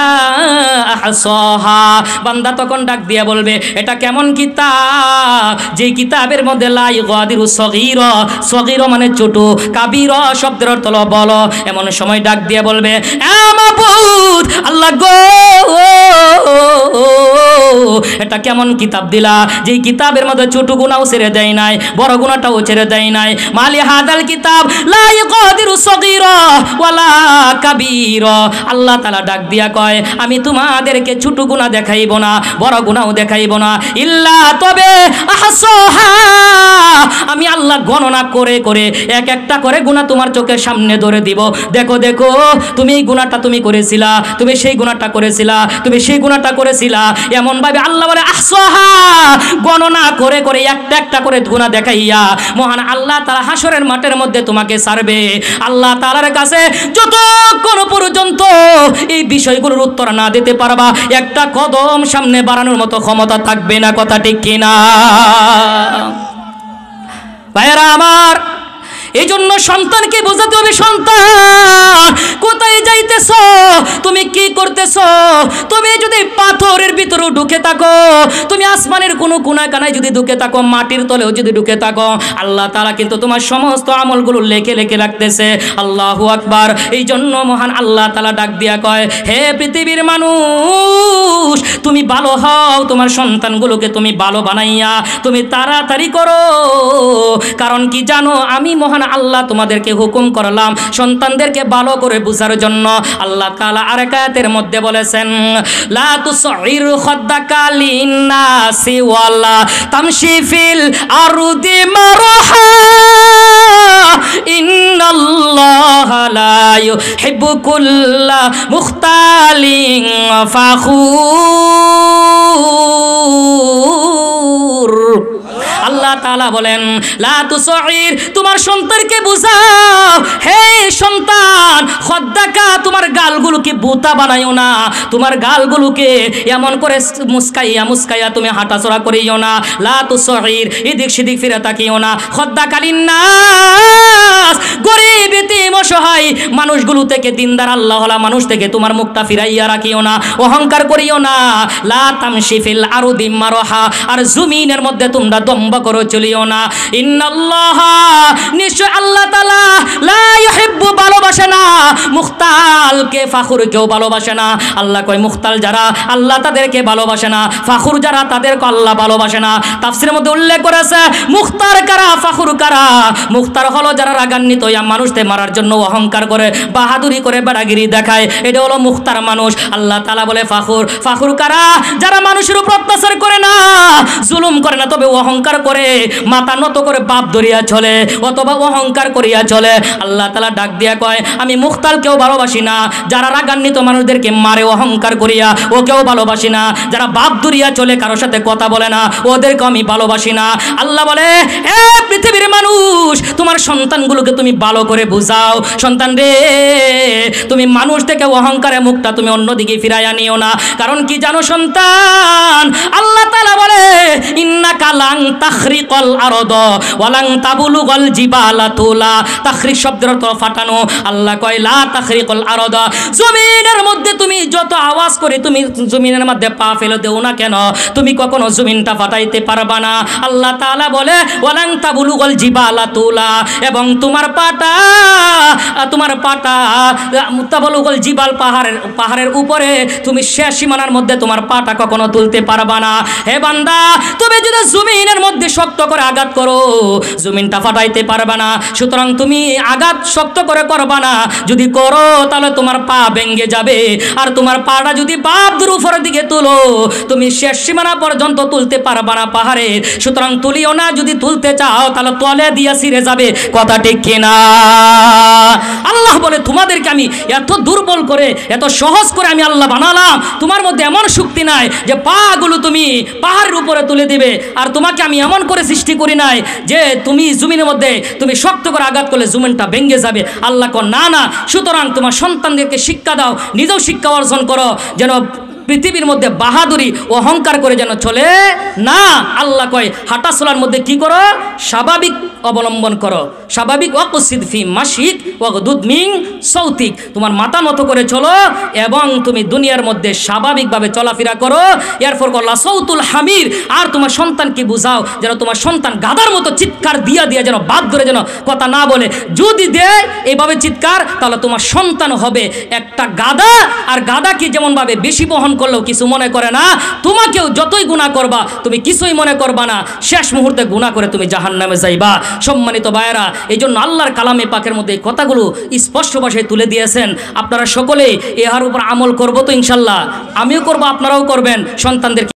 আহসাহা। বান্দা তখন ডাক দিয়া বলবে, এটা কেমন কিতাব যে কিতাবের মধ্যে লা ইগাদিরু সগীরা, সগীরা মানে ছোট, কাবীরা শব্দের অর্থ হলো বড়। এমন সময় ডাক দিয়ে বলবে, এ মাবুদ আল্লাহ গো, এটা কেমন কিতাব দিলা যেই কিতাবের মধ্যে ছোট গুনাহও ছেড়ে দেয় নাই, বড় গুনাহটাও ছেড়ে দেয় নাই। মালি হাদাল কিতাব লা ইয়াকাদিরু সগীরা ওয়ালা কাবীরা। আল্লাহ তাআলা ডাক দিয়া কয় আমি তোমাদেরকে ছোট গুনাহ দেখাইব না, বড় গুনাহও দেখাইব না, ইল্লা তবে আহসাহা, আমি আল্লাহ গণনা করে করে এক একটা করে গুনাহ তোমার চোখের সামনে ধরে দিব। দেখো দেখো তুমি এই গুনাহটা তুমি করেছিলা, তুমি সেই গুনাহটা করেছিলা, তুমি সেই গুনাহটা করেছিলা, এমন ভাবে আল্লাহ বলে আহসাহা, গণনা করে করে একটা একটা করে গুনাহ দেখাইয়া মহান আল্লাহ তাআলা হাসরের মাঠের মধ্যে তোমাকে ছাড়বে। আল্লাহ তাআলার কাছে যতক্ষণ পর্যন্ত এই বিষয়গুলোর উত্তর না দিতে পারবা একটা কদম সামনে বাড়ানোর মতো ক্ষমতা থাকবে না। কথা ঠিক কিনা ভাইরা আমার? এই জন্য সন্তানকে বোঝাতে হবে, সন্তান কোথায় যাইতেছ, তুমি কি করতেছ। তুমি যদি পাথরের ভিতরে ঢুকে থাকো, তুমি আসমানের কোনো কোনায় কানায় যদি ঢুকে থাকো, মাটির তলেও যদি ঢুকে থাকো, আল্লাহ তাআলা কিন্তু তোমার সমস্ত আমলগুলো লেখে লেখে রাখতেছে। আল্লাহু আকবার। এই জন্য মহান আল্লাহ তাআলা ডাক দিয়া কয় হে পৃথিবীর মানুষ, তুমি ভালো হও, তোমার সন্তানগুলোকে তুমি ভালো বানাইয়া তুমি তাড়াতাড়ি করো। কারণ কি জানো, আমি মহান আল্লাহ তোমাদেরকে হুকুম করলাম সন্তানদেরকে ভালো করে বুঝার জন্য। আল্লাহ তাআলা আরেক আয়াতের মধ্যে বলেছেন লা তুসঈর খাদ্দাকা লিন্নাসি ওয়ালা তামশি ফিল আরদি মারহা ইন্নাল্লাহা লা ইউহিব্বু কুল্লা মুখতালিন ফাখুর। আল্লাহ তাআলা বলেন লা তুসঈর, তোমার সন্তানকে বুঝাও হে সন্তান, খদ্দাকা, তোমার গালগুলোকে বোতা বানাইও না, তোমার গালগুলোকে এমন করে মুস্কাইয়া মুস্কাইয়া তুমি হাঁটাচলা করিও না। লা তুসঈর, এদিক সেদিক ফিরে তাকিও না। খদ্দাকালিন নাস, গরীব এতিম অসহায় মানুষগুলো থেকে, দিনদার আল্লাহওয়ালা মানুষ থেকে তোমার মুখটা ফিরাইয়া রাখিও না, অহংকার করিও না। লা তামশি ফিল আরদি মারহা, আর জমিনের মধ্যে তোমরা দম্ভ করো চলিও না। ইন্নাল্লাহা, নিশ্চয় আল্লাহ তাআলা লা ইউহিব্বু, ভালোবাসে না মুখতালকে, ফাখুরকেও ভালোবাসে না। আল্লাহ কয় মুখতাল যারা আল্লাহ তাদেরকে ভালোবাসে না, ফাখুর যারা তাদেরকে আল্লাহ ভালোবাসে না। তাফসীরের মধ্যে উল্লেখ করেছে মুখতার কারা, ফাখুর কারা। মুখতার হলো যারা রাগান্বিত হইয়া মানুষকে মারার জন্য অহংকার করে, বাহাদুরি করে, বেড়াগিরি দেখায়, এটা হলো মুখতার মানুষ। আল্লাহ তাআলা বলে ফাখুর। ফাখুর কারা? যারা মানুষের উপর অত্যাচার করে না, জুলুম করে না, তবে অহংকার করে, মাথা নত করে বাপ ধরিয়া চলে অথবা অহংকার করিয়া চলে। আল্লাহ তাআলা ডাক দিয়া কয় আমি মুখতালকেও ভালোবাসি না, যারা রাগান্বিত মানুষদেরকে মারে অহংকার করিয়া ওকেও ভালোবাসি না, যারা বাপ ধরিয়া চলে কারোর সাথে কথা বলে না ওদেরকে আমি ভালোবাসি না। আল্লাহ বলে হে পৃথিবীর মানুষ, তোমার সন্তানগুলোকে তুমি ভালো করে বুঝাও। সন্তান রে, তুমি মানুষ থেকে অহংকারে মুখটা তুমি অন্যদিকে ফিরাইয়া নিও না। কারণ কি জানো সন্তান, আল্লাহ তাআলা বলে ইন্নাকা লাং তাখরিকাল আরদ ওয়ালাং তাবলুগাল জিবালা তুলা। তাখরিক শব্দের অর্থ ফাটানো। আল্লাহ কয় লা তাখরিকাল আরদ, জমিনের মধ্যে তুমি যত আওয়াজ করে তুমি জমিনের মধ্যে পা ফেলে দেও না কেন, তুমি কখনো জমিনটা ফাটাইতে পারবা না। আল্লাহ তাআলা বলে ওয়ালাং তাবলুগাল জিবালা তুলা, এবং তোমার পাটা তাবলুগাল জিবাল, পাহাড়ের উপরে তুমি শেষ সীমানার মধ্যে তোমার পাটা কখনো তুলতে পারবা না। হে বান্দা, তুমি যদি জমিনের মধ্যে শক্ত করে আঘাত করো, জমিনটা ফাটাইতে পারবা না। সুতরাং তুমি আঘাত শক্ত করে করবা না, যদি করো তাহলে তোমার পা ভেঙে যাবে। আর তোমার পাটা যদি বাপদের উপরের দিকে তুলো, তুমি শেষ সীমানা পর্যন্ত তুলতে পারবা না পাহাড়ে। সুতরাং তুলিও না, যদি তুলতে চাও তাহলে তলে দিয়া ছিঁড়ে যাবে। কথা ঠিক কিনা? আল্লাহ বলে তোমাদেরকে আমি এত দুর্বল করে, এত সহজ করে আমি আল্লাহ বানালাম, তোমার মধ্যে এমন শক্তি নাই যে পাগুলো তুমি পাহাড়ের উপরে তুলে দিবে। আর তোমাকে আমি এমন করে সৃষ্টি করি নাই যে তুমি জমিনের মধ্যে তুমি শক্ত করে আঘাত করলে জমিনটা ভেঙে যাবে। আল্লাহ কয় না না। সুতরাং তোমার সন্তানদেরকে শিক্ষা দাও, নিজেও শিক্ষা অর্জন করো, যেন পৃথিবীর মধ্যে বাহাদুরি অহংকার করে যেন চলে না। আল্লাহ কয় হাঁটা চলার মধ্যে কি করো? স্বাভাবিক অবলম্বন করো। স্বাভাবিক ওয়াকসিদ ফি মাশিক ওয়াগদুদ মিন সৌতিক, তোমার মাথা নত করে চলো এবং তুমি দুনিয়ার মধ্যে স্বাভাবিকভাবে চলাফেরা করো। এরপর করলা সৌতুল হামির, আর তোমার সন্তানকে বুঝাও যেন তোমার সন্তান গাধার মতো চিৎকার দিয়া দিয়া যেন বাদ ধরে যেন কথা না বলে। যদি দেয় এইভাবে চিৎকার, তাহলে তোমার সন্তান হবে একটা গাধা। আর গাধাকে যেমনভাবে বেশি বহন করলেও কিছু মনে করে না, তোমাকেও যতই গুনাহ করবা তুমি কিছুই মনে করবা না, শেষ মুহূর্তে গুনাহ করে তুমি জাহান্নামে যাইবা। সম্মানিত ভাইয়েরা, এই জন্য আল্লাহর কালামে পাকের মধ্যে এই কথাগুলো স্পষ্ট ভাষায় তুলে দিয়েছেন। আপনারা সকলেই এর উপর আমল করবো তো ইনশাল্লাহ, আমিও করবো, আপনারাও করবেন, সন্তানদের